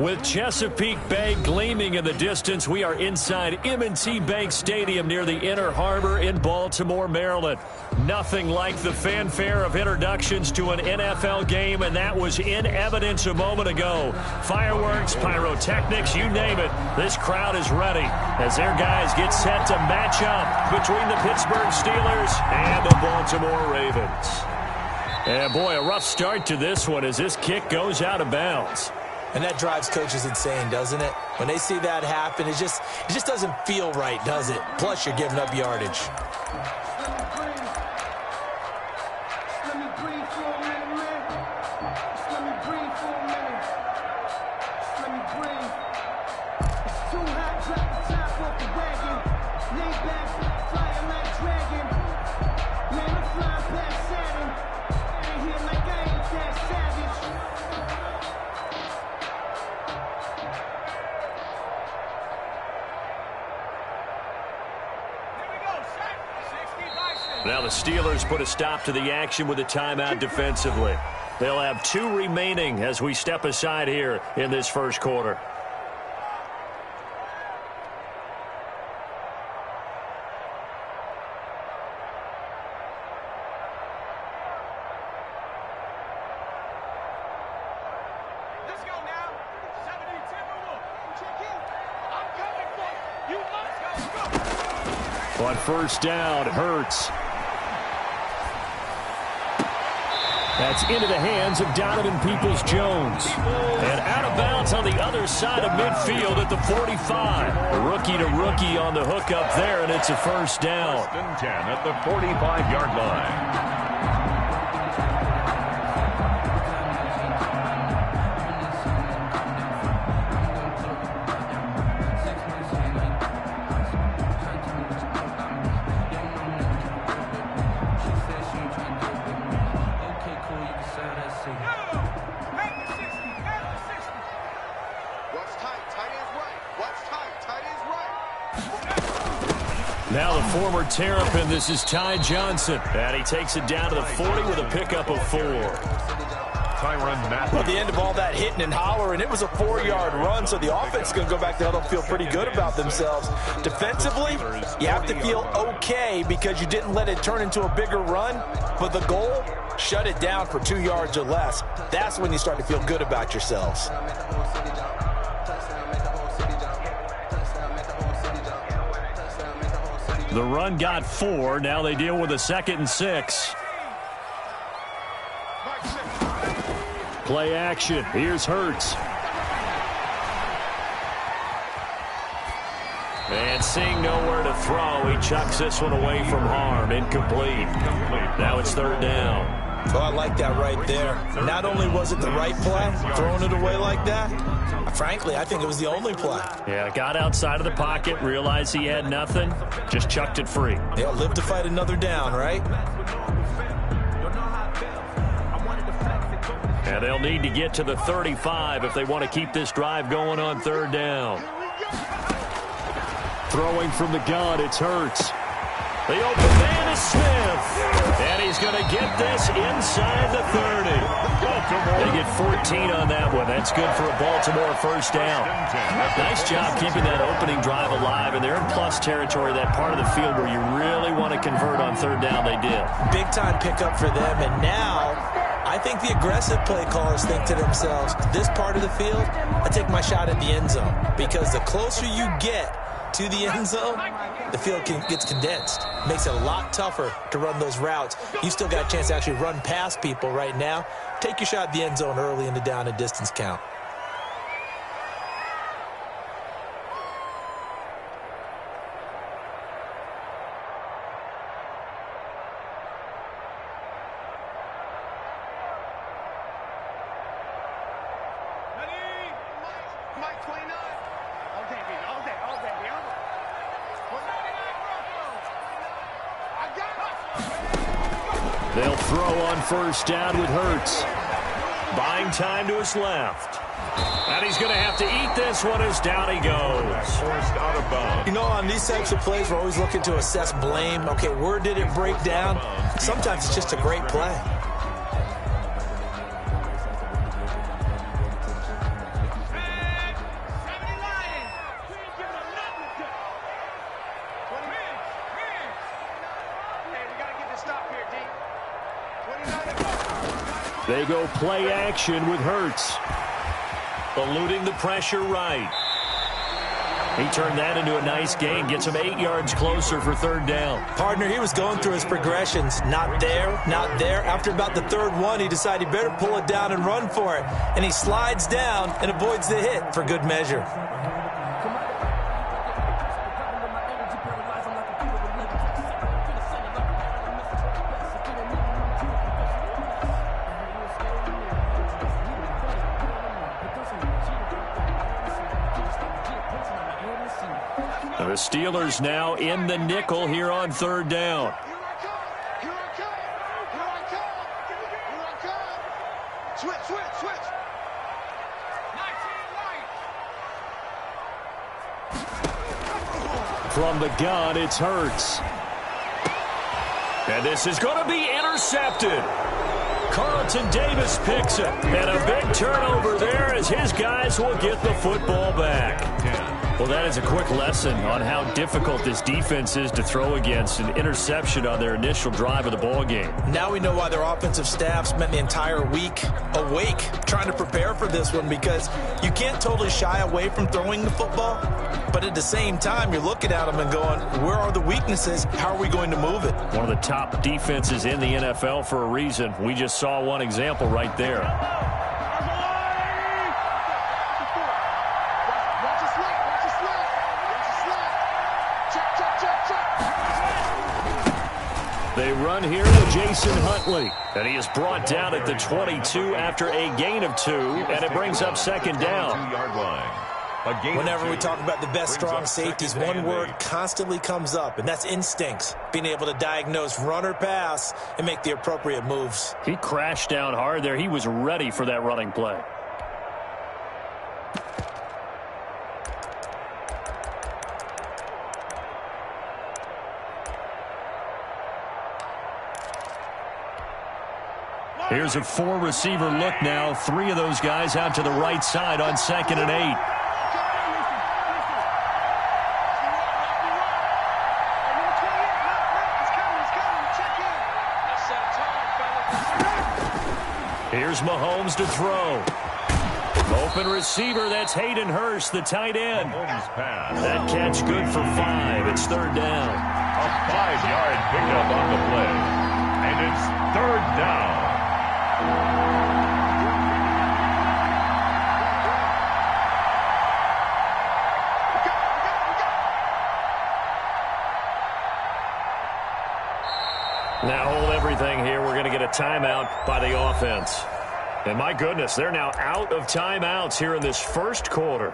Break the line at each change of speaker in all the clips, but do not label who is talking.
With Chesapeake Bay gleaming in the distance, we are inside M&T Bank Stadium near the Inner Harbor in Baltimore, Maryland. Nothing like the fanfare of introductions to an NFL game, and that was in evidence a moment ago. Fireworks, pyrotechnics, you name it. This crowd is ready as their guys get set to match up between the Pittsburgh Steelers and the Baltimore Ravens. And boy, a rough start to this one as this kick goes out of bounds.
And that drives coaches insane, doesn't it? When they see that happen, it just doesn't feel right, does it? Plus, you're giving up yardage.
Now the Steelers put a stop to the action with a timeout defensively. They'll have 2 remaining as we step aside here in this first quarter.
Let's go now. 70-10. Check in. I'm coming for you. You must go.
On first down, Hurts. That's into the hands of Donovan Peoples-Jones. And out of bounds on the other side of midfield at the 45. Rookie to rookie on the hook up there, and it's a first down.
First and 10 at the 45-yard line.
Now the former Terrapin, this is Ty Johnson. And he takes it down to the 40 with a pickup of 4.
Well, at the end of all that hitting and hollering, it was a 4-yard run, so the offense is going to go back there. They'll feel pretty good about themselves. Defensively, you have to feel okay because you didn't let it turn into a bigger run. But the goal, shut it down for 2 yards or less. That's when you start to feel good about yourselves.
The run got 4. Now they deal with a 2nd and 6. Play action. Here's Hurts. And seeing nowhere to throw, he chucks this one away from harm. Incomplete. Now it's 3rd down.
Oh, I like that right there. Not only was it the right play, throwing it away like that, frankly, I think it was the only play.
Yeah, got outside of the pocket, realized he had nothing, just chucked it free.
Yeah, live to fight another down, right?
And they'll need to get to the 35 if they want to keep this drive going on 3rd down. Throwing from the gun, it's Hurts. The open man is Smith. And he's going to get this inside the 30. They get 14 on that one. That's good for a Baltimore first down. Nice job keeping that opening drive alive. And they're in plus territory, that part of the field where you really want to convert on 3rd down. They did.
Big time pickup for them. And now I think the aggressive play callers think to themselves, this part of the field, I take my shot at the end zone. Because the closer you get to the end zone, the field gets condensed. Makes it a lot tougher to run those routes. You still got a chance to actually run past people right now. Take your shot at the end zone early in the down and distance count.
They'll throw on first down with Hurts. Buying time to his left. And he's going to have to eat this one as down he goes.
Forced out of bounds.
You know, on these types of plays, we're always looking to assess blame. Okay, where did it break down? Sometimes it's just a great play.
They go play action with Hurts. Eluding the pressure right. He turned that into a nice gain. Gets him 8 yards closer for third down.
Partner, he was going through his progressions. Not there, not there. After about the third one, he decided he better pull it down and run for it. And he slides down and avoids the hit for good measure.
The Steelers now in the nickel here on third down.
Switch.
From the gun, it's Hurts. And this is going to be intercepted. Carlton Davis picks it. And a big turnover there as his guys will get the football back. Well, that is a quick lesson on how difficult this defense is to throw against. An interception on their initial drive of the ball game.
Now we know why their offensive staff spent the entire week awake trying to prepare for this one, because you can't totally shy away from throwing the football, but at the same time you're looking at them and going, where are the weaknesses? How are we going to move it?
One of the top defenses in the NFL for a reason. We just saw one example right there. They run here to Jason Huntley, and he is brought down at the 22 after a gain of 2, and it brings up second down.
Whenever we talk about the best strong safeties, one word constantly comes up, and that's instincts. Being able to diagnose run or pass and make the appropriate moves.
He crashed down hard there. He was ready for that running play. Here's a 4-receiver look now. 3 of those guys out to the right side on 2nd and 8. Here's Mahomes to throw. Open receiver, that's Hayden Hurst, the tight end. That catch good for 5. It's third down.
A 5-yard pickup on the play. And it's third down.
Now hold everything here. We're going to get a timeout by the offense. And my goodness, they're now out of timeouts here in this first quarter.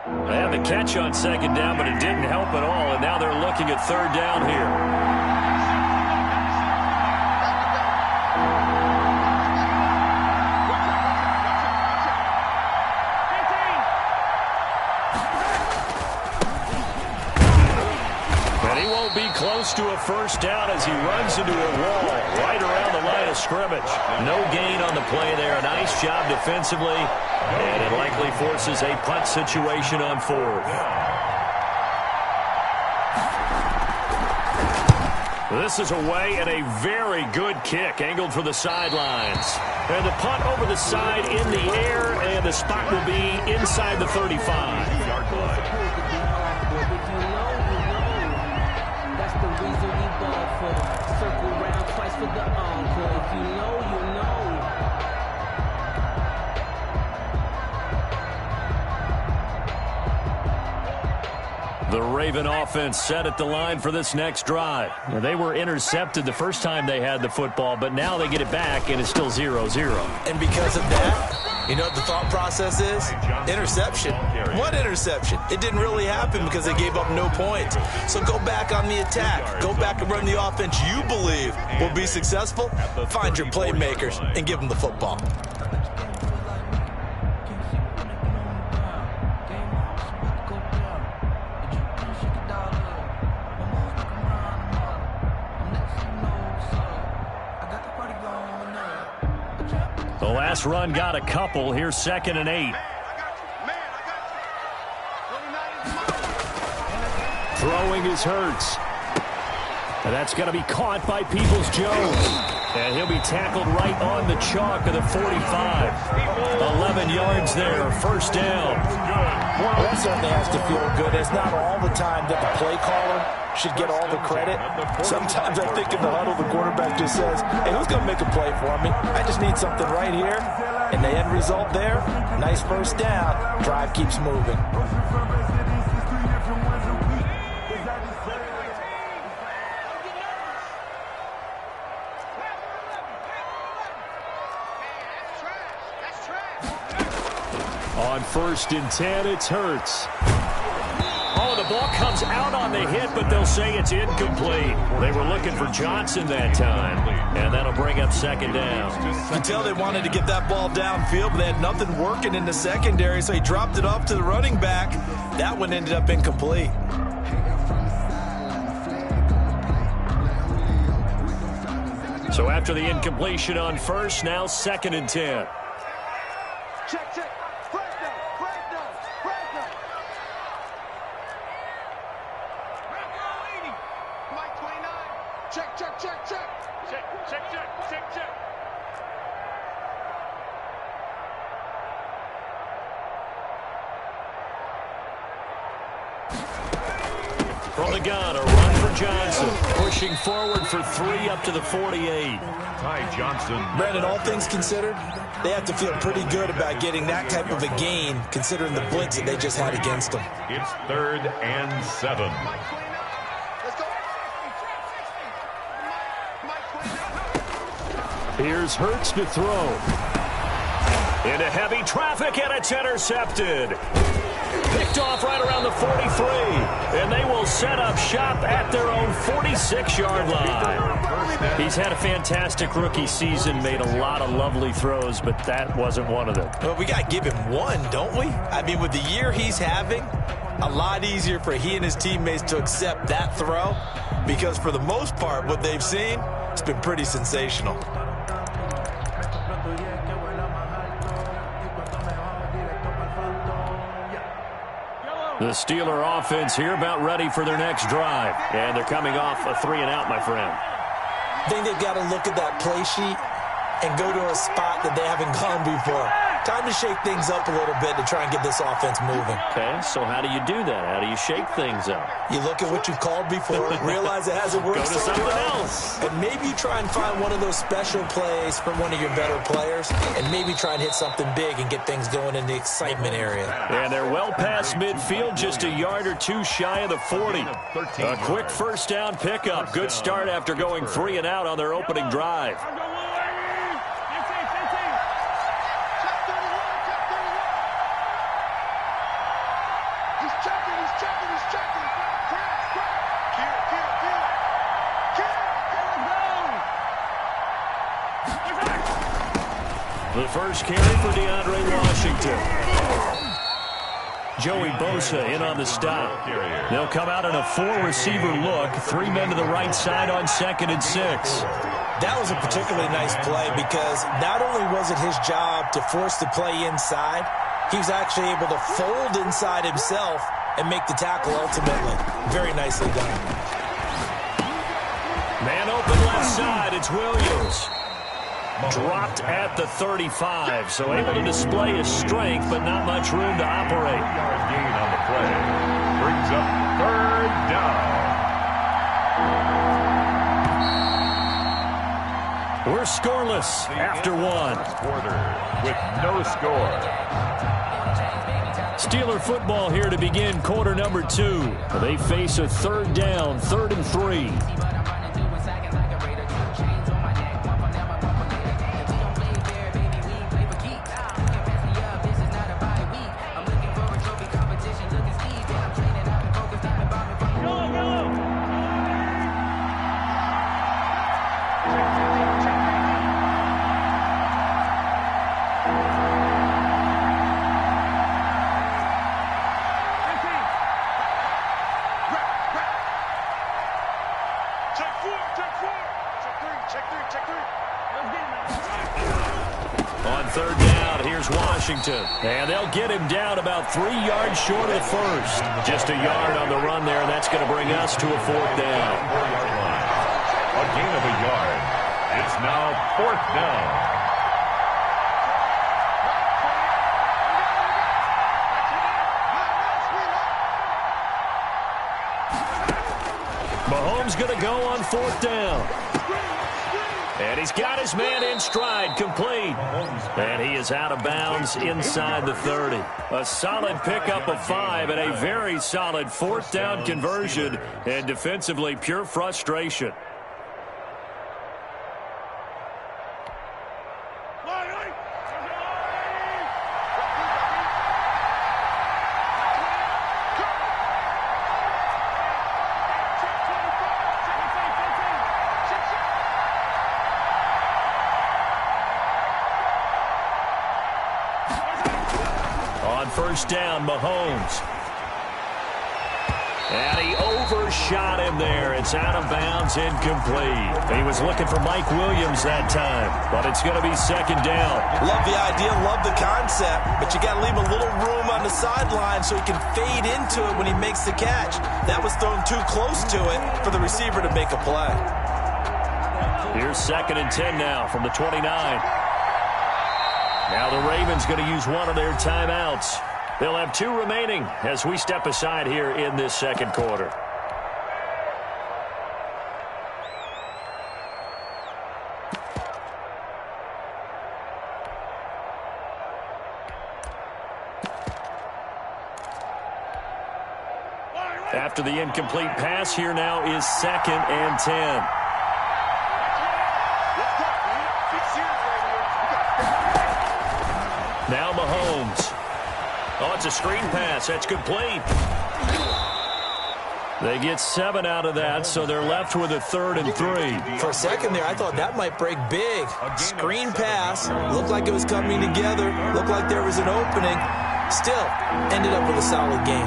And the catch on second down, but it didn't help at all. And now they're looking at third down here. Be close to a first down as he runs into a wall right around the line of scrimmage. No gain on the play there. A nice job defensively, and it likely forces a punt situation on 4th. This is away and a very good kick angled for the sidelines. And the punt over the side in the air, and the spot will be inside the 35-yard line.
Circle around twice for the encore. If you know, you know.
The Raven offense set at the line for this next drive. Now, they were intercepted the first time they had the football, but now they get it back, and it's still 0-0.
And because of that, you know what the thought process is? Interception. What interception? It didn't really happen because they gave up no points. So go back on the attack. Go back and run the offense you believe will be successful. Find your playmakers and give them the football.
The last run got a couple. Here's 2nd and 8. Throwing is Hurts. And that's going to be caught by Peoples-Jones. And he'll be tackled right on the chalk of the 45. 11 yards there, first down.
Well, that certainly has to feel good. It's not all the time that the play caller should get all the credit. Sometimes I think in the huddle, the quarterback just says, hey, who's going to make a play for me? I just need something right here. And the end result there, nice first down. Drive keeps moving.
On 1st and 10, it's Hurts. Oh, the ball comes out on the hit, but they'll say it's incomplete. They were looking for Johnson that time, and that'll bring up 2nd down.
You can tell they wanted to get that ball downfield, but they had nothing working in the secondary, so he dropped it off to the running back. That one ended up incomplete.
So after the incompletion on 1st, now 2nd and 10.
Check, check. Check.
From the gun, a run for Johnson. Pushing forward for 3 up to the 48.
Ty Johnson.
Brandon, all things considered, they have to feel pretty good about getting that type of a gain, considering the blitz that they just had against them.
It's 3rd and 7.
Here's Hurts to throw. Into heavy traffic, and it's intercepted. Picked off right around the 43. And they will set up shop at their own 46-yard line. He's had a fantastic rookie season, made a lot of lovely throws, but that wasn't one of them.
Well, we got to give him one, don't we? I mean, with the year he's having, a lot easier for he and his teammates to accept that throw, because for the most part, what they've seen, it's been pretty sensational.
The Steeler offense here about ready for their next drive. And they're coming off a 3-and-out, my friend.
I think they've got to look at that play sheet and go to a spot that they haven't gone before. Time to shake things up a little bit to try and get this offense moving.
Okay, so how do you do that? How do you shake things up?
You look at what you've called before, realize it hasn't worked.
Go to something else.
And maybe you try and find one of those special plays from one of your better players, and maybe try and hit something big and get things going in the excitement area.
And they're well past midfield, just a yard or two shy of the 40. A quick first down pickup. Good start after going 3-and-out on their opening drive. The first carry for DeAndre Washington. Joey Bosa in on the stop. They'll come out in a 4-receiver look. 3 men to the right side on 2nd and 6.
That was a particularly nice play because not only was it his job to force the play inside, he was actually able to fold inside himself and make the tackle ultimately. Very nicely done.
Man open left side. It's Williams. Dropped at the 35, so able to display his strength, but not much room to operate.
Yard gain on the play. Brings up 3rd down.
We're scoreless after 1.
Quarter with no score.
Steeler football here to begin quarter number 2. They face a third down, 3rd and 3. On third down, here's Washington. And they'll get him down about 3 yards short of the first. Just a yard on the run there, and that's going to bring us to a 4th down.
4-yard line. A gain of a yard. It's now 4th down.
Mahomes going to go on 4th down. And he's got his man in stride, complete. And he is out of bounds inside the 30. A solid pickup of 5 and a very solid 4th down conversion. And defensively, pure frustration. First down, Mahomes. And he overshot him there. It's out of bounds, incomplete. He was looking for Mike Williams that time, but it's going to be 2nd down.
Love the idea, love the concept, but you got to leave a little room on the sideline so he can fade into it when he makes the catch. That was thrown too close to it for the receiver to make a play.
Here's 2nd and 10 now from the 29. Now the Ravens going to use one of their timeouts. They'll have 2 remaining as we step aside here in this 2nd quarter. After the incomplete pass, here now is 2nd and 10. Now Mahomes. Oh, it's a screen pass. That's complete. They get 7 out of that, so they're left with a 3rd and 3.
For a second there, I thought that might break big. Screen pass. Looked like it was coming together. Looked like there was an opening. Still, ended up with a solid game.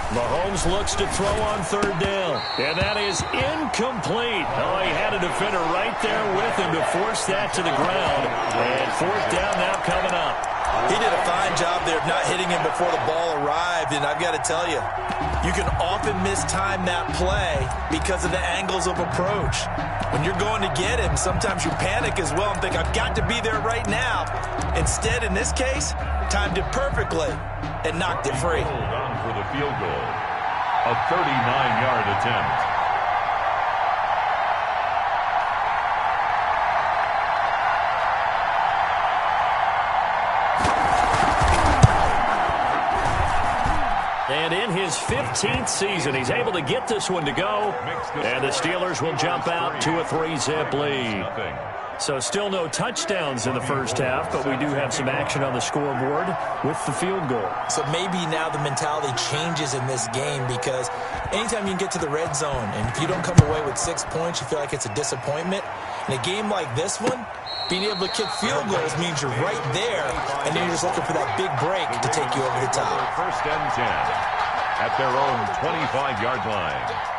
Mahomes looks to throw on 3rd down. And that is incomplete. Oh, he had a defender right there with him to force that to the ground. And 4th down now coming up.
He did a fine job there of not hitting him before the ball arrived. And I've got to tell you, you can often mistime that play because of the angles of approach. When you're going to get him, sometimes you panic as well and think, I've got to be there right now. Instead, in this case, timed it perfectly and knocked it free.
Hold on for the field goal. A 39-yard attempt.
And in his 15th season, he's able to get this one to go. And the Steelers will jump out to a 3-zip lead. So still no touchdowns in the first half, but we do have some action on the scoreboard with the field goal.
So maybe now the mentality changes in this game because anytime you can get to the red zone, and if you don't come away with 6 points, you feel like it's a disappointment. In a game like this one, being able to kick field goals means you're right there, and then you're just looking for that big break to take you over the top.
1st and 10 at their own 25-yard line.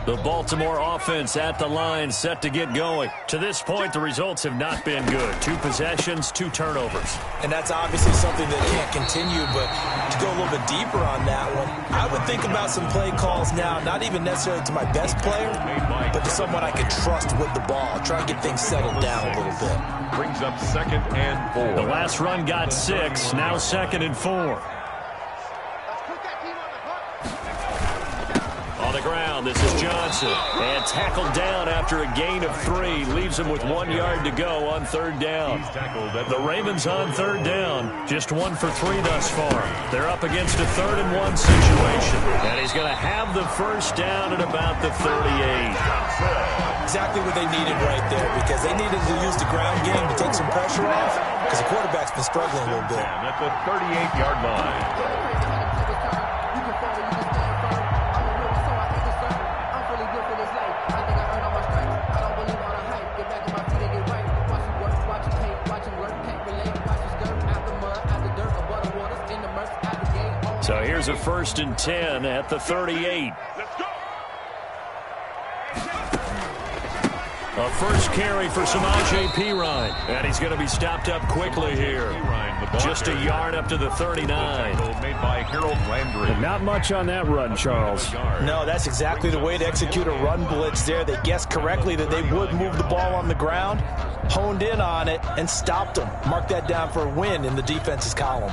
The Baltimore offense at the line, set to get going. To this point, the results have not been good. 2 possessions, 2 turnovers.
And that's obviously something that can't continue, but to go a little bit deeper on that one, I would think about some play calls now, not even necessarily to my best player, but to someone I can trust with the ball. Try and get things settled down a little bit.
Brings up 2nd and 4.
The last run got 6, now 2nd and 4. On the ground, this is Johnson. And tackled down after a gain of 3. Leaves him with 1 yard to go on 3rd down. The Ravens on 3rd down. Just 1 for 3 thus far. They're up against a 3rd and 1 situation. And he's going to have the first down at about the 38.
Exactly what they needed right there, because they needed to use the ground game to take some pressure off, because the quarterback's been struggling a little bit.
At the 38-yard line.
So here's a 1st and 10 at the 38. A first carry for Samaje Perine. And he's going to be stopped up quickly here. Just a yard up to the 39.
Made by Harold Landry.
Not much on that run, Charles.
No, that's exactly the way to execute a run blitz there. They guessed correctly that they would move the ball on the ground, honed in on it, and stopped them. Mark that down for a win in the defense's column.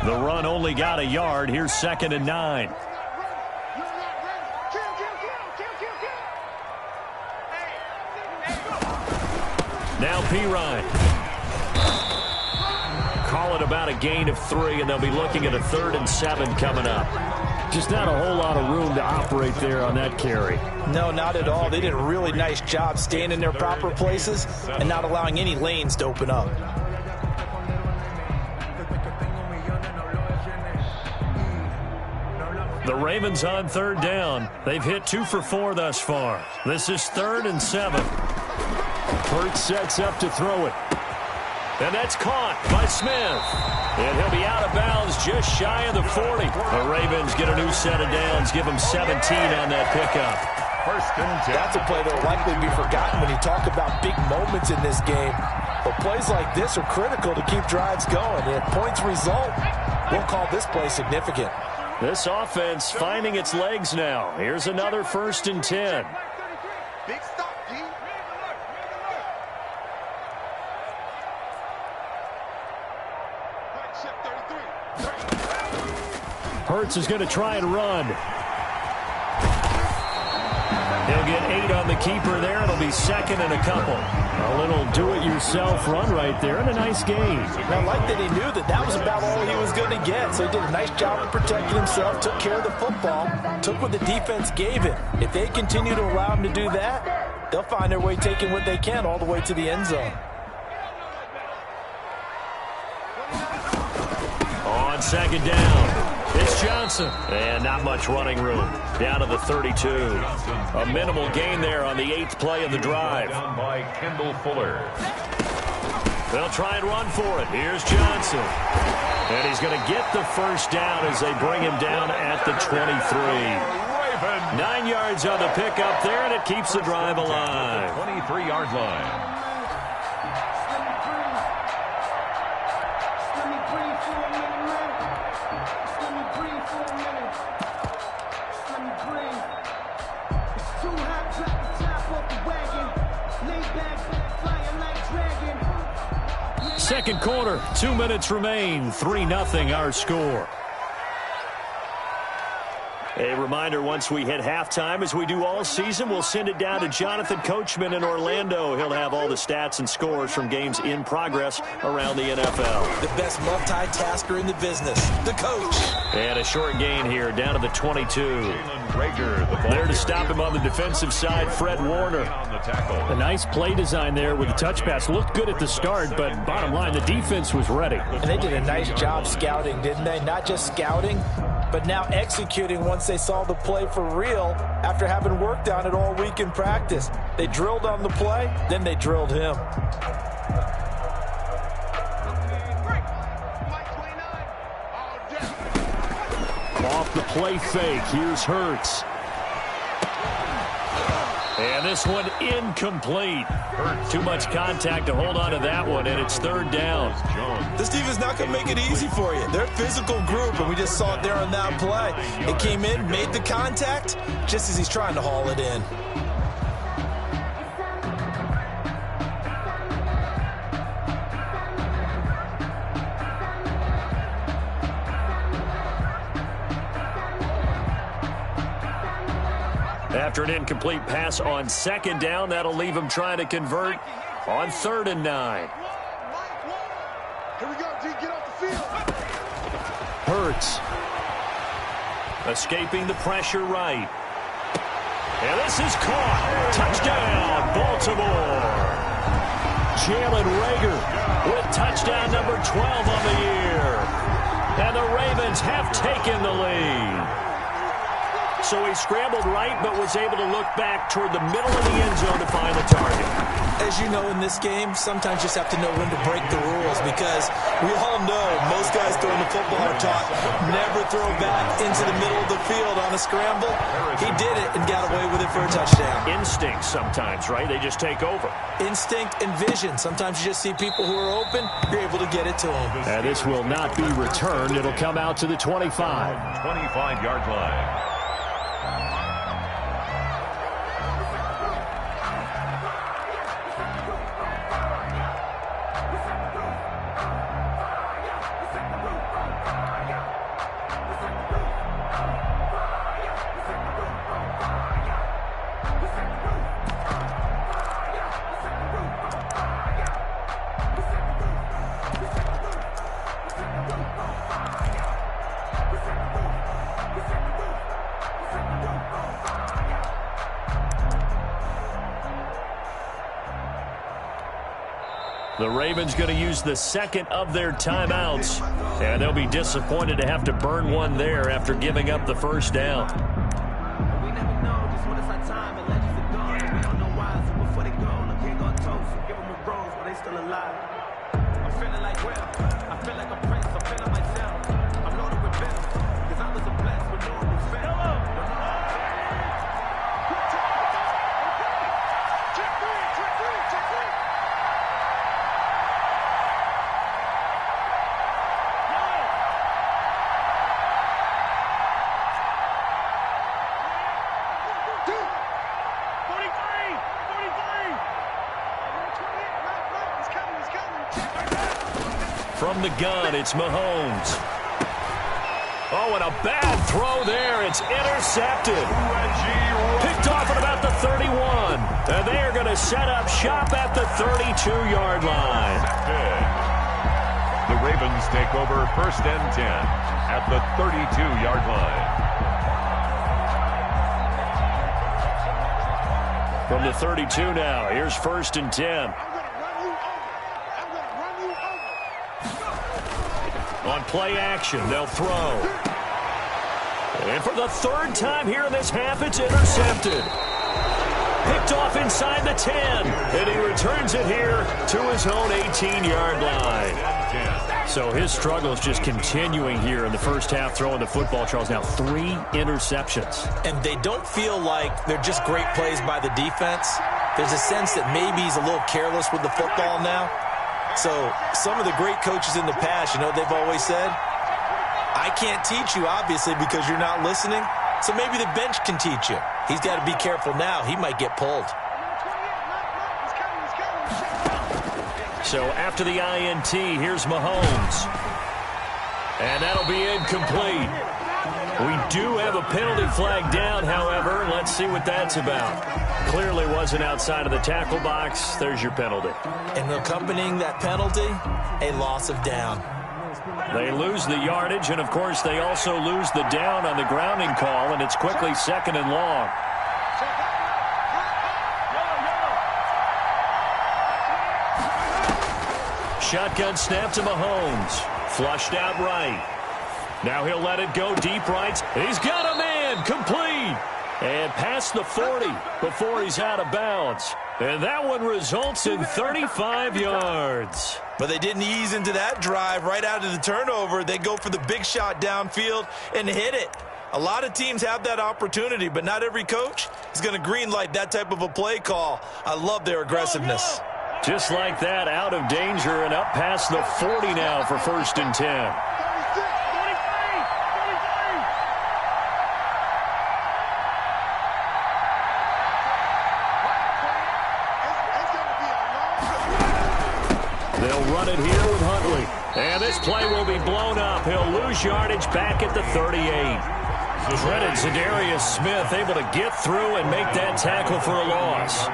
The run only got a yard. Here's 2nd and 9. Now Perine. Call it about a gain of 3, and they'll be looking at a 3rd and 7 coming up. Just not a whole lot of room to operate there on that carry.
No, not at all. They did a really nice job staying in their proper places and not allowing any lanes to open up.
The Ravens on 3rd down. They've hit 2 for 4 thus far. This is 3rd and 7. Hurts sets up to throw it. And that's caught by Smith. And he'll be out of bounds just shy of the 40. The Ravens get a new set of downs. Give them 17 on that pickup.
1st and 10.
That's a play that will likely be forgotten when you talk about big moments in this game. But plays like this are critical to keep drives going. And if points result, we'll call this play significant.
This offense finding its legs now. Here's another 1st and 10.
Big stop, D.
Hurts is going to try and run. He'll get 8 on the keeper there. It'll be 2nd and a couple. A little do-it-yourself run right there and a nice game.
I like that he knew that that was about all he was going to get. So he did a nice job of protecting himself, took care of the football, took what the defense gave him. If they continue to allow him to do that, they'll find their way taking what they can all the way to the end zone.
On 2nd down, it's Johnson. And not much running room. Down to the 32. A minimal gain there on the 8th play of the drive.
Down by Kendall Fuller.
They'll try and run for it. Here's Johnson. And he's going to get the first down as they bring him down at the 23. 9 yards on the pickup there, and it keeps the drive alive.
23-yard line.
Second quarter, 2 minutes remain. 3-0 our score. A reminder, once we hit halftime, as we do all season, we'll send it down to Jonathan Coachman in Orlando. He'll have all the stats and scores from games in progress around the NFL.
The best multitasker in the business, the coach.
And a short gain here, down to the 22. There to stop him on the defensive side, Fred Warner.
A nice play design there with the touch pass. Looked good at the start, but bottom line, the defense was ready.
And they did a nice job scouting, didn't they? Not just scouting, but now executing once they saw the play for real after having worked on it all week in practice. They drilled on the play, then they drilled him.
off the play fake. Here's Hurts. And this one incomplete. Too much contact to hold on to that one, and it's third down.
This defense not going to make it easy for you. They're a physical group, and we just saw it there on that play. It came in, made the contact, just as he's trying to haul it in.
After an incomplete pass on second down, that'll leave him trying to convert on 3rd and 9.
Here we go, D. Get off the field.
Hurts. Escaping the pressure right. And this is caught. Touchdown, Baltimore. Jalen Reagor with touchdown number 12 on the year. And the Ravens have taken the lead. So he scrambled right, but was able to look back toward the middle of the end zone to find the target.
As you know, in this game, sometimes you just have to know when to break the rules, because we all know most guys throwing the football are taught never throw back into the middle of the field on a scramble. He did it and got away with it for a touchdown.
Instinct sometimes, right? They just take over.
Instinct and vision. Sometimes you just see people who are open, you're able to get it to them.
And this will not be returned. It'll come out to the 25.
25-yard line.
The Ravens going to use the second of their timeouts, and they'll be disappointed to have to burn one there after giving up the first down.
We never know just when it's our time and legends are gone. And we don't know why, so before they go, I can't go toast. So give them a rose while they still alive. I'm feeling like well, I feel like a prince, I'm feeling myself. I'm loaded with bills, because I was a blessed with no one who fell.
From the gun, it's Mahomes. Oh, and a bad throw there. It's intercepted. Picked off at about the 31. And they are going to set up shop at the 32-yard line.
The Ravens take over 1st and 10 at the 32-yard line.
From the 32 now, here's 1st and 10. On play action, they'll throw. And for the 3rd time here in this half, it's intercepted. Picked off inside the 10. And he returns it here to his own 18-yard line. So his struggle is just continuing here in the first half, throwing the football, Charles. Now 3 interceptions.
And they don't feel like they're just great plays by the defense. There's a sense that maybe he's a little careless with the football now. So some of the great coaches in the past, you know, they've always said, I can't teach you, obviously, because you're not listening. So maybe the bench can teach you. He's got to be careful now. He might get pulled.
So after the INT, here's Mahomes. And that'll be incomplete. We do have a penalty flag down, however. Let's see what that's about. Clearly wasn't outside of the tackle box. There's your penalty.
And accompanying that penalty, a loss of down.
They lose the yardage, and, of course, they also lose the down on the grounding call, and it's quickly 2nd and long. Shotgun snap to Mahomes. Flushed out right. Now he'll let it go deep right. He's got a man. Complete. And past the 40 before he's out of bounds. And that one results in 35 yards.
But they didn't ease into that drive right out of the turnover. They go for the big shot downfield and hit it. A lot of teams have that opportunity, but not every coach is going to green light that type of a play call. I love their aggressiveness.
Just like that, out of danger and up past the 40 now for 1st and 10. They'll run it here with Huntley. And this play will be blown up. He'll lose yardage back at the 38. Dreaded Zadarius Smith able to get through and make that tackle for a loss.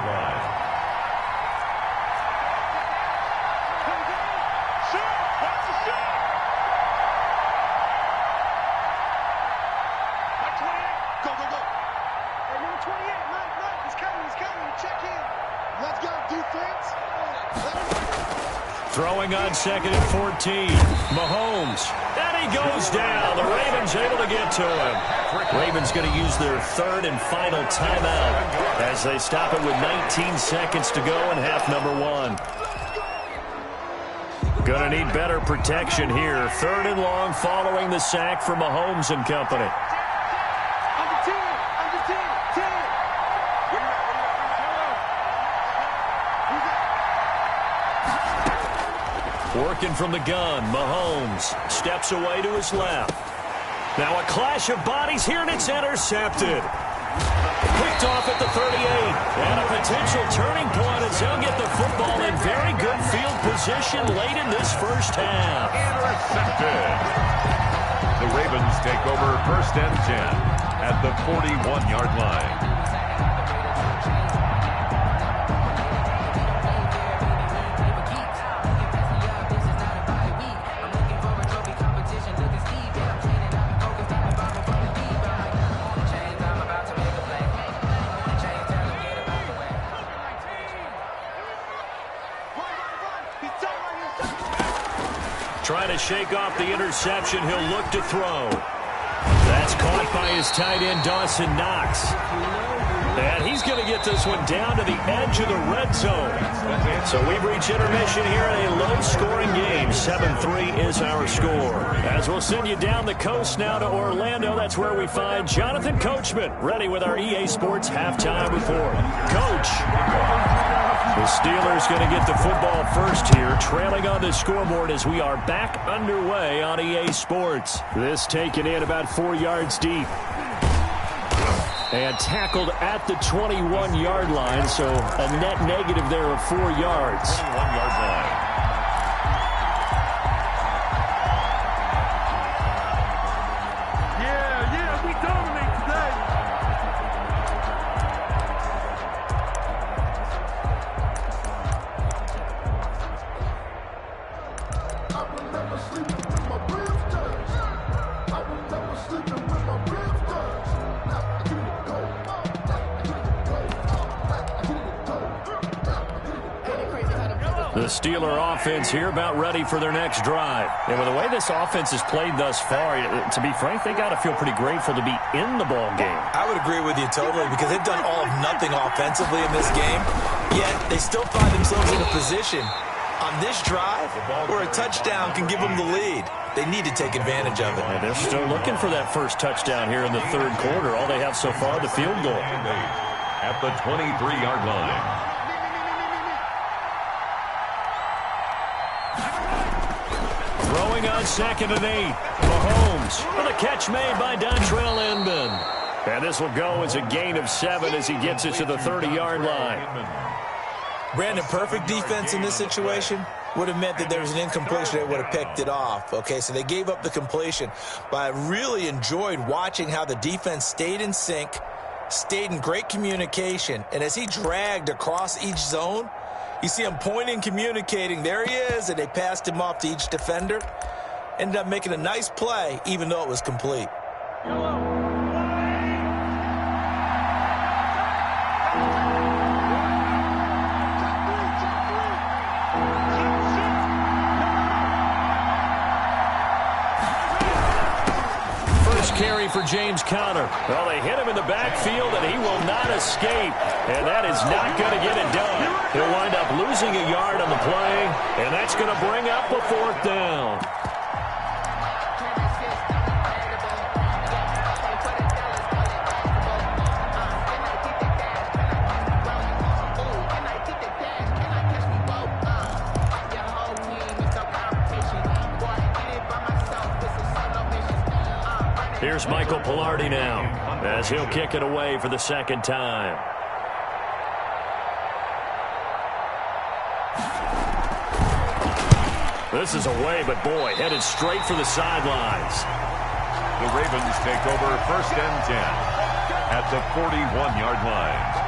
Throwing on 2nd and 14. Mahomes. And he goes down. The Ravens able to get to him. Ravens going to use their 3rd and final timeout as they stop it with 19 seconds to go in half number 1. Going to need better protection here. 3rd and long following the sack from Mahomes and company. Working from the gun, Mahomes steps away to his left. Now a clash of bodies here, and it's intercepted. Picked off at the 38. And a potential turning point as he'll get the football in very good field position late in this first half.
Intercepted. The Ravens take over 1st and 10 at the 41-yard line.
Trying to shake off the interception. He'll look to throw. That's caught by his tight end, Dawson Knox. And he's going to get this one down to the edge of the red zone. So we've reached intermission here in a low-scoring game. 7-3 is our score. As we'll send you down the coast now to Orlando, that's where we find Jonathan Coachman, ready with our EA Sports halftime report. Coach. The Steelers going to get the football first here, trailing on the scoreboard as we are back underway on EA Sports. This taken in about 4 yards deep. And tackled at the 21-yard line, so a net negative there of 4 yards.
21-yard line.
Yeah, we dominate today.
The Steeler offense here about ready for their next drive. And with the way this offense has played thus far, to be frank, they got to feel pretty grateful to be in the ball game.
I would agree with you totally because they've done all of nothing offensively in this game, yet they still find themselves in a position on this drive where a touchdown can give them the lead. They need to take advantage of it.
And they're still looking for that first touchdown here in the 3rd quarter. All they have so far, the field goal.
At the 23-yard line.
Throwing on 2nd and 8. Mahomes with a catch made by Dontrell Inman. And this will go as a gain of 7 as he gets it to the 30-yard line.
Brandon, perfect defense in this situation would have meant that there was an incompletion that would have picked it off. Okay, so they gave up the completion. But I really enjoyed watching how the defense stayed in sync, stayed in great communication. And as he dragged across each zone, you see him pointing, communicating. There he is, and they passed him off to each defender. Ended up making a nice play, even though it was complete.
Carry for James Conner. Well, they hit him in the backfield, and he will not escape. And that is not going to get it done. He'll wind up losing a yard on the play, and that's going to bring up a 4th down. Here's Michael Pilardi now as he'll kick it away for the second time. This is away, but boy, headed straight for the sidelines.
The Ravens take over 1st and 10 at the 41-yard line.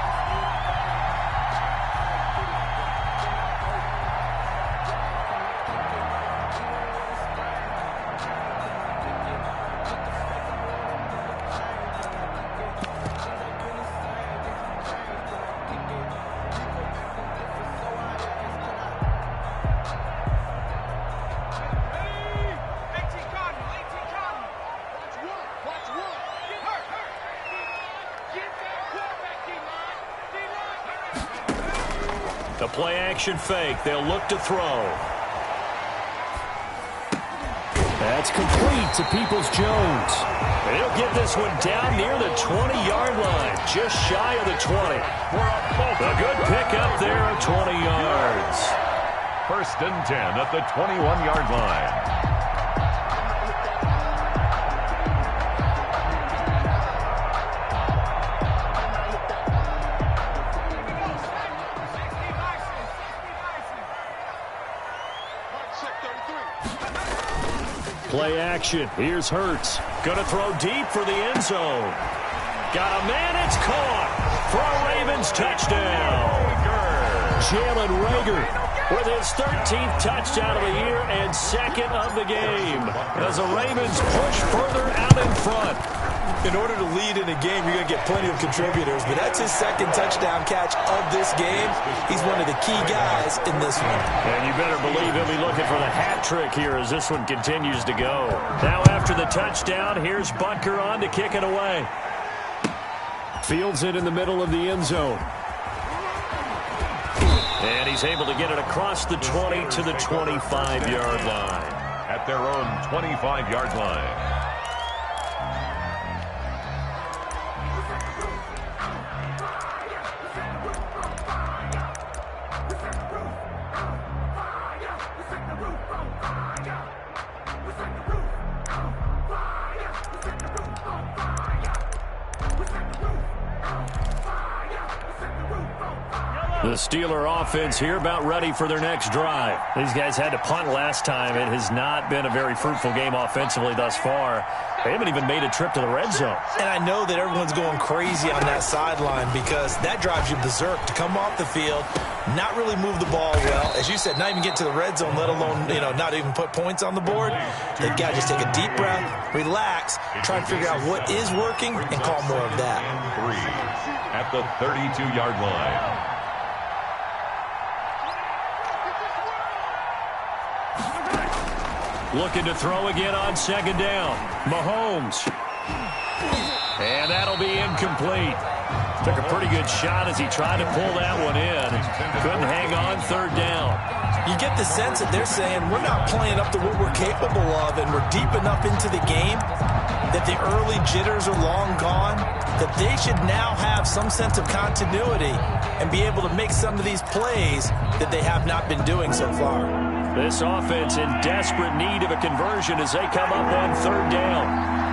The play-action fake. They'll look to throw.
That's complete to Peoples-Jones.
He'll get this one down near the 20-yard line, just shy of the 20. A good pickup there of 20 yards.
1st and 10 at the 21-yard line.
Play action. Here's Hurts. Going to throw deep for the end zone. Got a man. It's caught for a Ravens touchdown. Jalen Reagor with his 13th touchdown of the year and 2nd of the game as the Ravens push further out in front.
In order to lead in a game, you're going to get plenty of contributors, but that's his 2nd touchdown catch of this game. He's one of the key guys in this one.
And you better believe he'll be looking for the hat trick here as this one continues to go. Now after the touchdown, here's Butker on to kick it away.
Fields it in the middle of the end zone.
And he's able to get it across the 20 to the 25-yard line.
At their own 25-yard line.
The Steeler offense here about ready for their next drive. These guys had to punt last time. It has not been a very fruitful game offensively thus far. They haven't even made a trip to the red zone.
And I know that everyone's going crazy on that sideline because that drives you berserk to come off the field, not really move the ball well. As you said, not even get to the red zone, let alone, not even put points on the board. They've got to just take a deep breath, relax, try to figure out what is working, and call more of that.
3 at the 32-yard line.
Looking to throw again on 2nd down. Mahomes. And that'll be incomplete. Took a pretty good shot as he tried to pull that one in. Couldn't hang on 3rd down.
You get the sense that they're saying we're not playing up to what we're capable of and we're deep enough into the game that the early jitters are long gone, that they should now have some sense of continuity and be able to make some of these plays that they have not been doing so far.
This offense in desperate need of a conversion as they come up on 3rd down.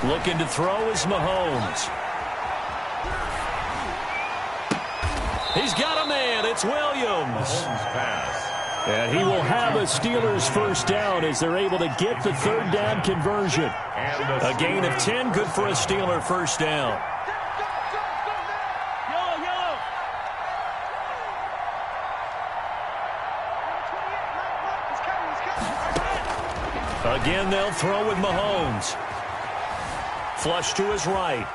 Looking to throw is Mahomes. He's got a man. It's Williams. And he will have a Steelers 1st down as they're able to get the 3rd down conversion. A gain of 10, good for a Steeler 1st down. Again, they'll throw with Mahomes. Flush to his right.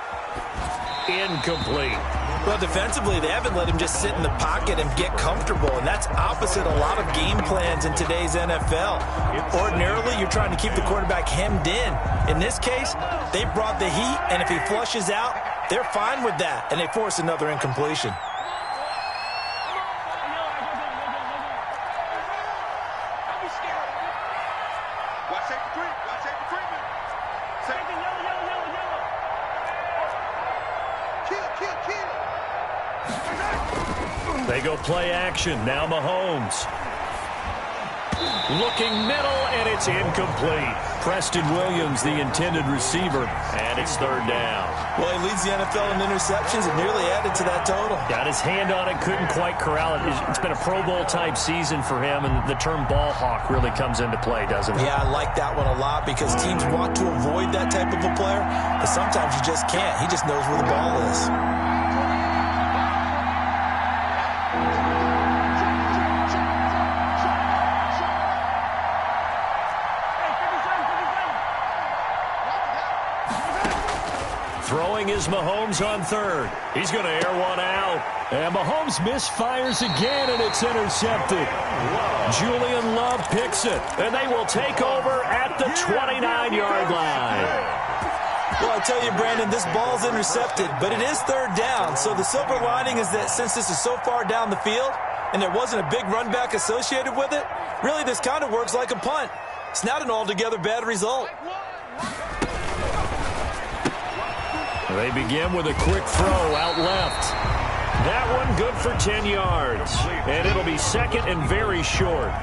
Incomplete.
Well, defensively, they haven't let him just sit in the pocket and get comfortable, and that's opposite a lot of game plans in today's NFL. Ordinarily, you're trying to keep the quarterback hemmed in. In this case, they brought the heat, and if he flushes out, they're fine with that, and they force another incompletion.
Watch that.
They go play action. Now Mahomes. Looking middle, and it's incomplete. Preston Williams, the intended receiver, and it's third down.
Well, he leads the NFL in interceptions and nearly added to that total.
Got his hand on it, couldn't quite corral it. It's been a Pro Bowl-type season for him, and the term ball hawk really comes into play, doesn't it?
Yeah, I like that one a lot because teams want to avoid that type of a player, but sometimes you just can't. He just knows where the ball is.
Throwing is Mahomes on third. He's going to air one out. And Mahomes misfires again, and it's intercepted. Julian Love picks it, and they will take over at the 29-yard line.
Well, I tell you, Brandon, this ball's intercepted, but it is third down. So the silver lining is that since this is so far down the field and there wasn't a big run back associated with it, really this kind of works like a punt. It's not an altogether bad result.
They begin with a quick throw out left. That one good for 10 yards. And it'll be second and very short.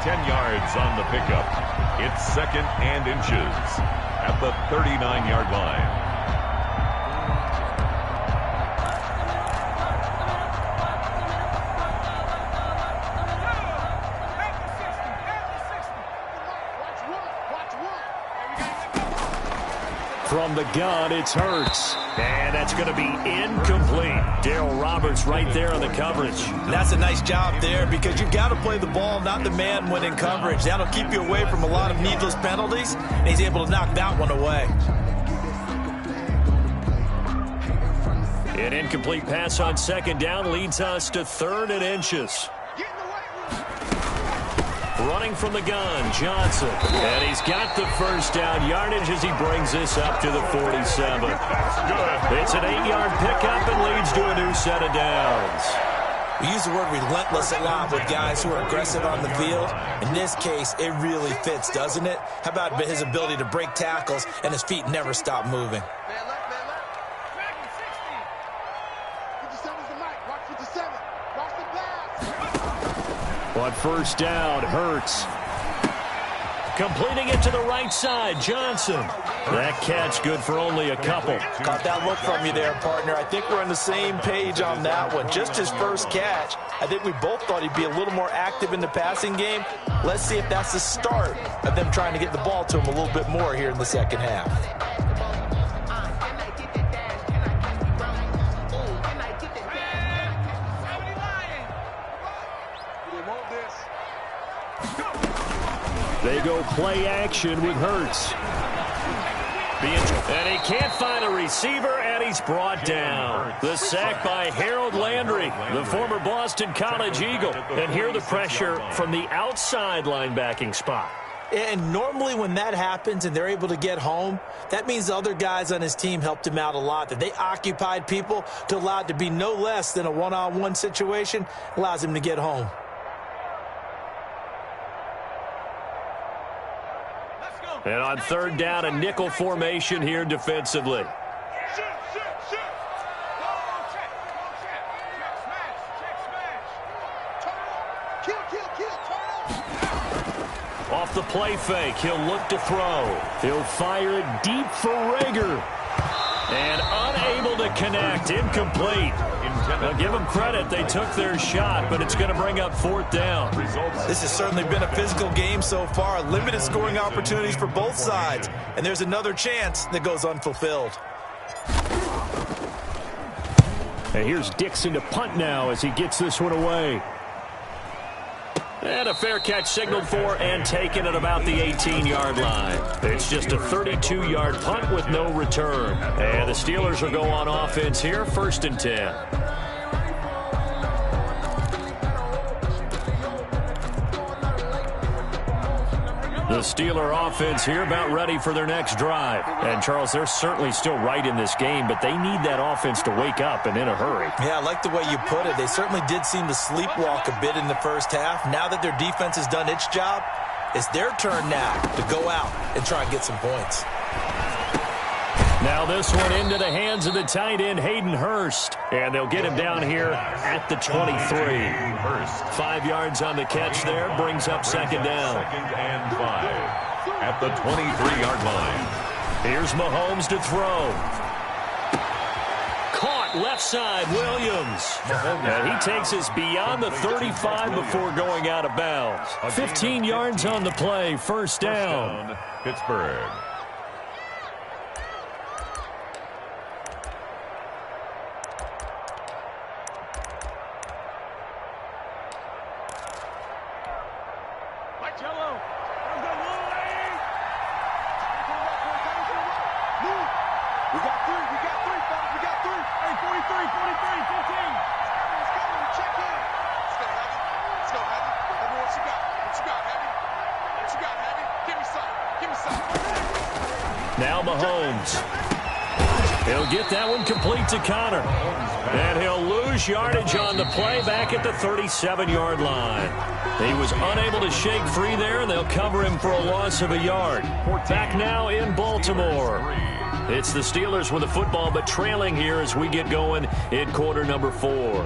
10 yards on the pickup. It's second and inches at the 39-yard line.
From the gun, it's Hurts. And that's going to be incomplete. Darryl Roberts right there on the coverage.
That's a nice job there because you've got to play the ball, not the man when in coverage. That'll keep you away from a lot of needless penalties, and he's able to knock that one away.
An incomplete pass on second down leads us to third and inches. Running from the gun, Johnson. And he's got the first down yardage as he brings this up to the 47. It's an 8-yard pickup and leads to a new set of downs.
We use the word relentless a lot with guys who are aggressive on the field. In this case, it really fits, doesn't it? How about his ability to break tackles and his feet never stop moving?
On first down, Hurts. Completing it to the right side, Johnson. That catch good for only a couple.
Caught that look from you there, partner. I think we're on the same page on that one. Just his first catch. I think we both thought he'd be a little more active in the passing game. Let's see if that's the start of them trying to get the ball to him a little bit more here in the second half.
They go play action with Hurts. And he can't find a receiver, and he's brought down. The sack by Harold Landry, the former Boston College Eagle. And here the pressure from the outside linebacking spot.
And normally when that happens and they're able to get home, that means the other guys on his team helped him out a lot. That they occupied people to allow it to be no less than a one-on-one situation, allows him to get home.
And on third down, a nickel formation here defensively. Off the play fake, he'll look to throw. He'll fire it deep for Rager. And unable to connect, incomplete. Now give them credit, they took their shot, but it's going to bring up fourth down.
This has certainly been a physical game so far. Limited scoring opportunities for both sides. And there's another chance that goes unfulfilled.
And here's Dixon to punt now as he gets this one away.
And a fair catch signaled for and taken at about the 18-yard line. It's just a 32-yard punt with no return. And the Steelers will go on offense here, first and 10. The Steeler offense here about ready for their next drive. And, Charles, they're certainly still right in this game, but they need that offense to wake up and in a hurry.
Yeah, I like the way you put it. They certainly did seem to sleepwalk a bit in the first half. Now that their defense has done its job, it's their turn now to go out and try and get some points.
Now this one into the hands of the tight end, Hayden Hurst. And they'll get him down here at the 23. 5 yards on the catch there, brings up second down.
2nd and 5 at the 23-yard line.
Here's Mahomes to throw. Caught left side, Williams. And he takes us beyond the 35 before going out of bounds. 15 yards on the play, first down.
Pittsburgh.
Now Mahomes. He'll get that one complete to Connor. And he'll lose yardage on the play back at the 37-yard line. He was unable to shake free there, and they'll cover him for a loss of a yard. Back now in Baltimore. It's the Steelers with the football, but trailing here as we get going in quarter number 4.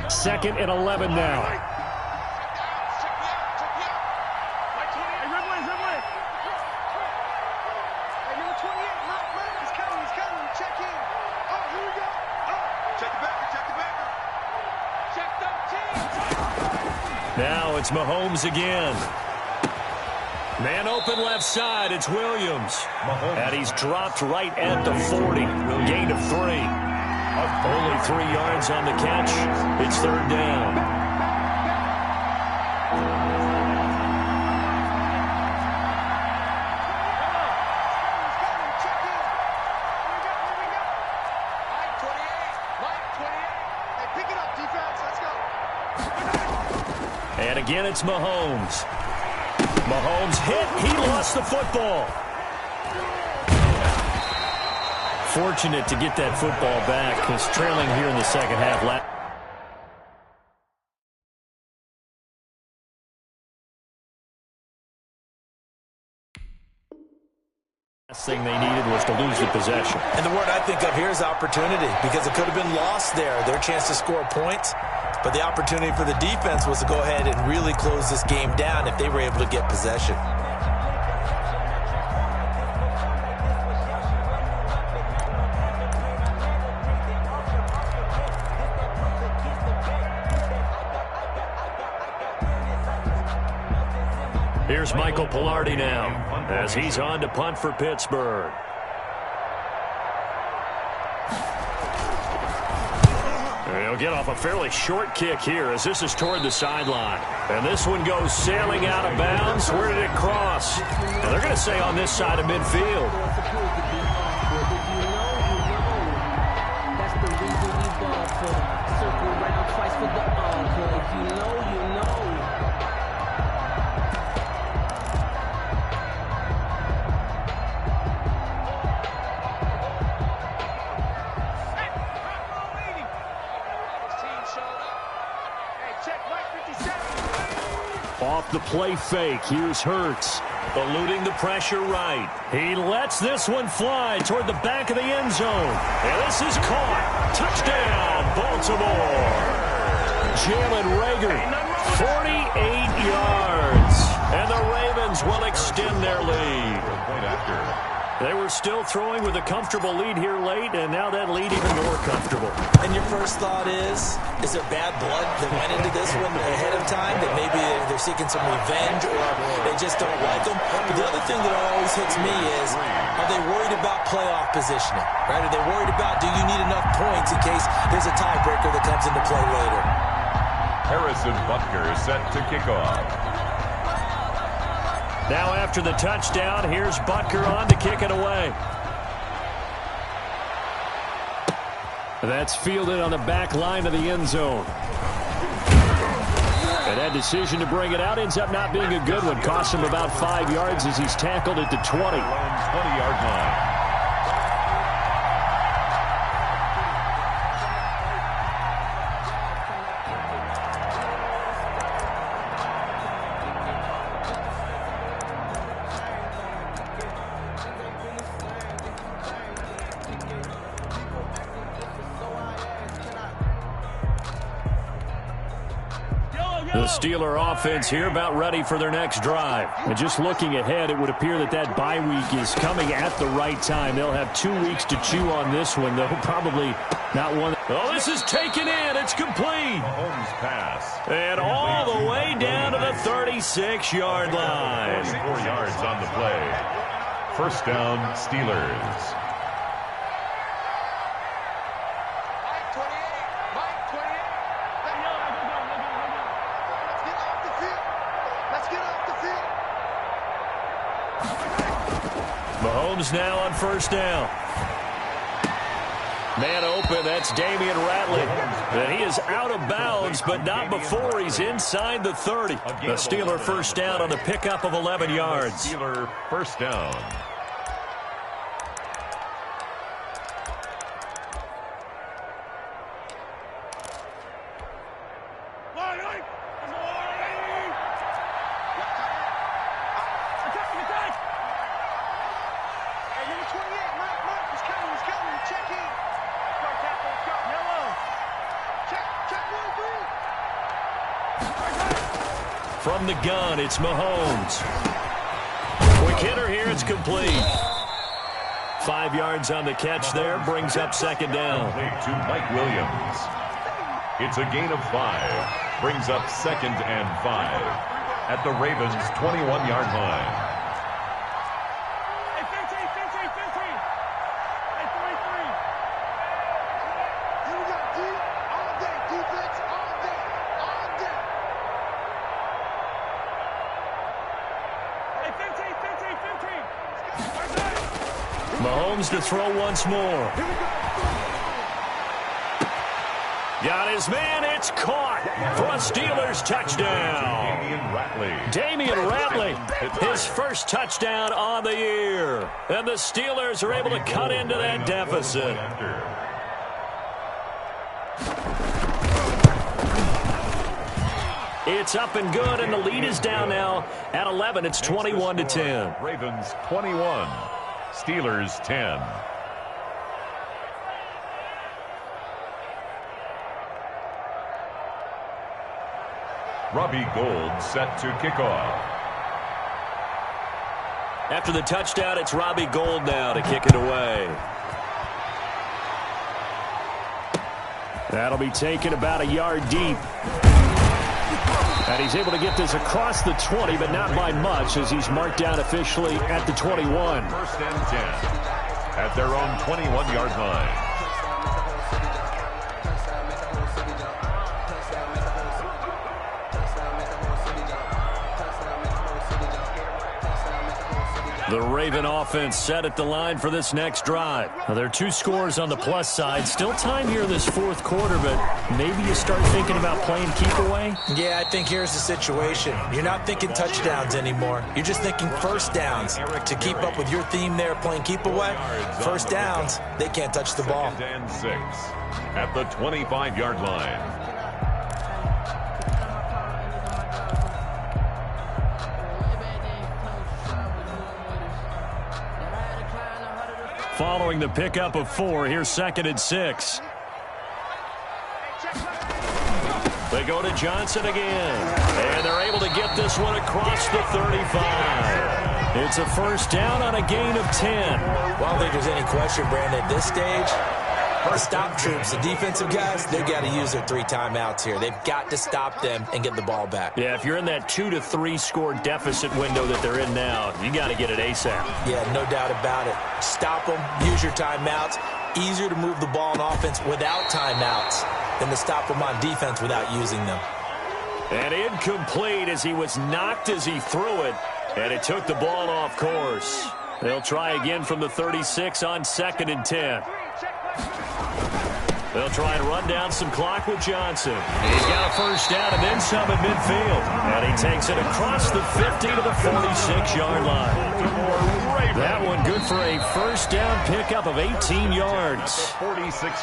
Second and 11 now. Now it's Mahomes again. Man open left side. It's Williams. And he's dropped right at the 40. Gain of 3. Only 3 yards on the catch. It's third down. And again, it's Mahomes. Mahomes hit. He lost the football. Fortunate to get that football back because trailing here in the second half. Last thing they needed was to lose the possession.
And the word I think of here is opportunity, because it could have been lost there. Their chance to score points. But the opportunity for the defense was to go ahead and really close this game down if they were able to get possession.
Here's Michael Pilardi now as he's on to punt for Pittsburgh. He'll get off a fairly short kick here as this is toward the sideline. And this one goes sailing out of bounds. Where did it cross? And they're going to say on this side of midfield.
That's the reason we ball for. Circle around twice for the encore. If you know, you know.
Off the play fake, here's Hurts, eluding the pressure right. He lets this one fly toward the back of the end zone. And this is caught. Touchdown, Baltimore. Jalen Reagor, 48 yards. And the Ravens will extend their lead. They were still throwing with a comfortable lead here late, and now that lead even more comfortable.
And your first thought is there bad blood that went into this one ahead of time, that maybe they're seeking some revenge or they just don't like them? But the other thing that always hits me is, are they worried about playoff positioning? Right? Are they worried about, do you need enough points in case there's a tiebreaker that comes into play later?
Harrison Butker is set to kick off.
Now after the touchdown, here's Butker on to kick it away. That's fielded on the back line of the end zone. And that decision to bring it out ends up not being a good one. Costs him about 5 yards as he's tackled at the 20.
20-yard line.
The Steeler offense here about ready for their next drive. And just looking ahead, it would appear that that bye week is coming at the right time. They'll have 2 weeks to chew on this one, though probably not one. Oh, this is taken in. It's complete.
Mahomes pass.
And all the way down to the 36-yard line.
4 yards on the play. First down, Steelers.
Mahomes now on first down. Man open, that's Damian Ratley. And he is out of bounds, but not before he's inside the 30. The Steeler first down on the pickup of 11 yards.
Steeler first down.
From the gun, it's Mahomes. Quick hitter here, it's complete. 5 yards on the catch there, brings up second down.
To Mike Williams. It's a gain of 5. Brings up second and 5 at the Ravens' 21-yard line.
Mahomes to throw once more. Got his man. It's caught for a Steelers touchdown. Damian Ratley, his first touchdown on the year. And the Steelers are able to cut into that deficit. It's up and good, and the lead is down now at 11. It's 21-10.
Ravens 21. Steelers 10. Robbie Gould set to kick off.
After the touchdown, it's Robbie Gould now to kick it away. That'll be taken about a yard deep. And he's able to get this across the 20, but not by much, as he's marked down officially at the 21.
First and 10 at their own 21-yard line.
The Raven offense set at the line for this next drive. Now, there are 2 scores on the plus side. Still time here in this fourth quarter, but maybe you start thinking about playing keep away?
Yeah, I think here's the situation. You're not thinking touchdowns anymore. You're just thinking first downs. To keep up with your theme there, playing keep away, first downs, they can't touch the ball.
Second and 6 at the 25-yard line.
Following the pickup of 4, here's second and 6. They go to Johnson again, and they're able to get this one across the 35. It's a first down on a gain of 10.
Well, I don't think there's any question, Brandon, at this stage. The stop troops, the defensive guys, they've got to use their 3 timeouts here. They've got to stop them and get the ball back.
Yeah, if you're in that 2 to 3 score deficit window that they're in now, you got to get it ASAP.
Yeah, no doubt about it. Stop them, use your timeouts. Easier to move the ball on offense without timeouts than to stop them on defense without using them.
And incomplete as he was knocked as he threw it, and it took the ball off course. They'll try again from the 36 on second and 10. They'll try and run down some clock with Johnson. He's got a first down and then some at midfield. And he takes it across the 50 to the 46-yard line. That one good for a first down pickup of 18 yards.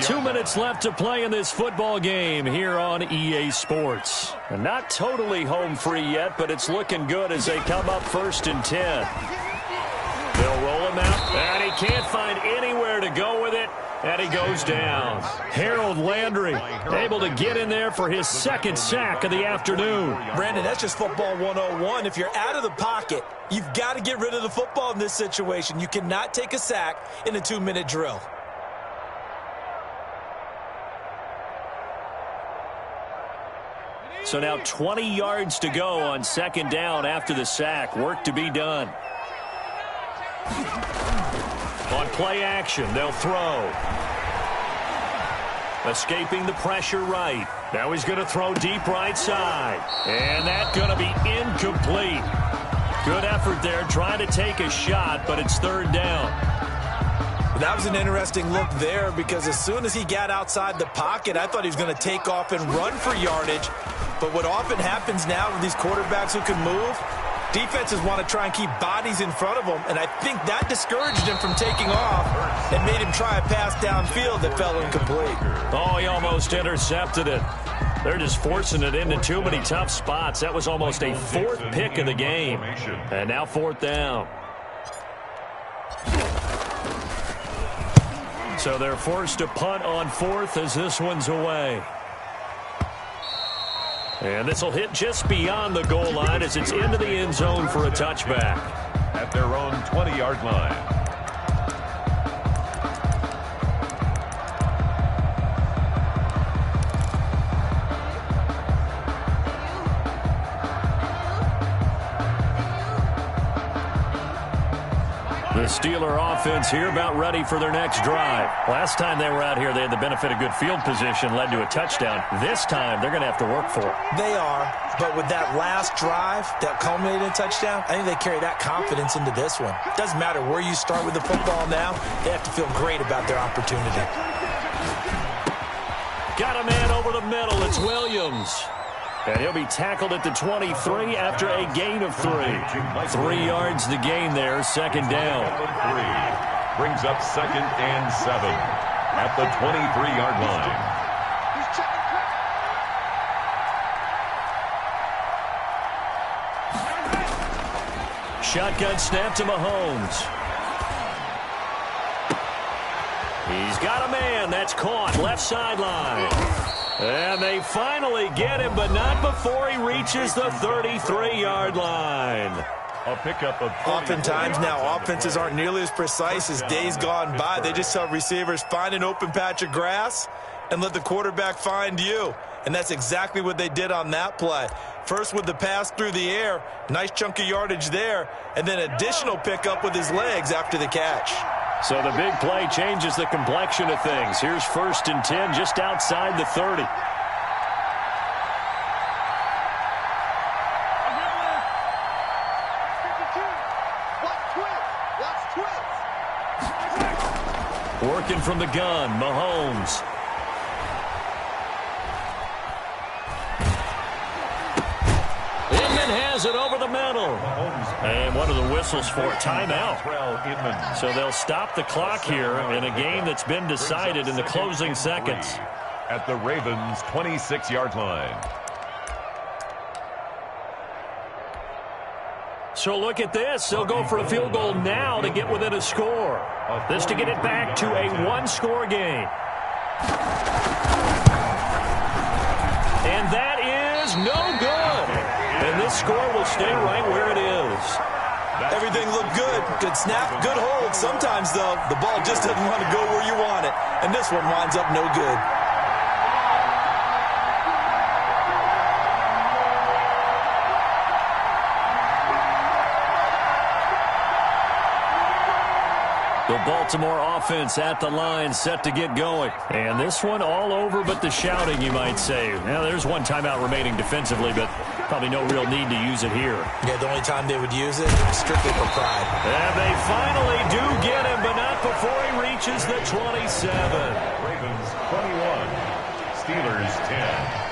2 minutes left to play in this football game here on EA Sports. And not totally home free yet, but it's looking good as they come up first and 10. They'll roll him timeout. And he can't find anywhere to go with it. And he goes down. Harold Landry able to get in there for his second sack of the afternoon.
Brandon, that's just football 101. If you're out of the pocket, you've got to get rid of the football in this situation. You cannot take a sack in a 2-minute drill.
So now 20 yards to go on second down after the sack. Work to be done. On play action, they'll throw. Escaping the pressure right. Now he's going to throw deep right side. And that's going to be incomplete. Good effort there, trying to take a shot, but it's third down.
That was an interesting look there because as soon as he got outside the pocket, I thought he was going to take off and run for yardage. But what often happens now with these quarterbacks who can move, defenses want to try and keep bodies in front of them, and I think that discouraged him from taking off and made him try a pass downfield that fell incomplete.
Oh, he almost intercepted it. They're just forcing it into too many tough spots. That was almost a fourth pick of the game. And now fourth down. So they're forced to punt on fourth as this one's away. And this will hit just beyond the goal line as it's into the end zone for a touchback.
At their own 20-yard line.
The Steeler offense here about ready for their next drive. Last time they were out here, they had the benefit of good field position, led to a touchdown. This time, they're going to have to work for it.
They are, but with that last drive that culminated in a touchdown, I think they carry that confidence into this one. Doesn't matter where you start with the football now, they have to feel great about their opportunity.
Got a man over the middle. It's Williams. And he'll be tackled at the 23 after a gain of 3. 3 yards the gain there, second down.
3 brings up second and 7 at the 23-yard line.
Shotgun snap to Mahomes. He's got a man. That's caught. Left sideline. And they finally get him, but not before he reaches the 33-yard line.
A pickup of
Oftentimes now, offenses aren't nearly as precise as days gone by. They just tell receivers, find an open patch of grass and let the quarterback find you. And that's exactly what they did on that play. First with the pass through the air, nice chunk of yardage there, and then additional pickup with his legs after the catch.
So the big play changes the complexion of things. Here's 1st and 10 just outside the 30. Working from the gun, Mahomes. Inman has it over the middle. And one of the whistles for a timeout. So they'll stop the clock here in a game that's been decided in the closing seconds.
At the Ravens' 26-yard line.
So look at this. They'll go for a field goal now to get within a score. This to get it back to a one-score game. And that is no good. And this score will stay right where it is.
Everything looked good. Good snap, good hold. Sometimes, though, the ball just doesn't want to go where you want it. And this one winds up no good.
The Baltimore offense at the line, set to get going. And this one all over but the shouting, you might say. Now, there's one timeout remaining defensively, but probably no real need to use it here.
Yeah, the only time they would use it, strictly for pride.
And they finally do get him, but not before he reaches the 27.
Ravens 21, Steelers 10.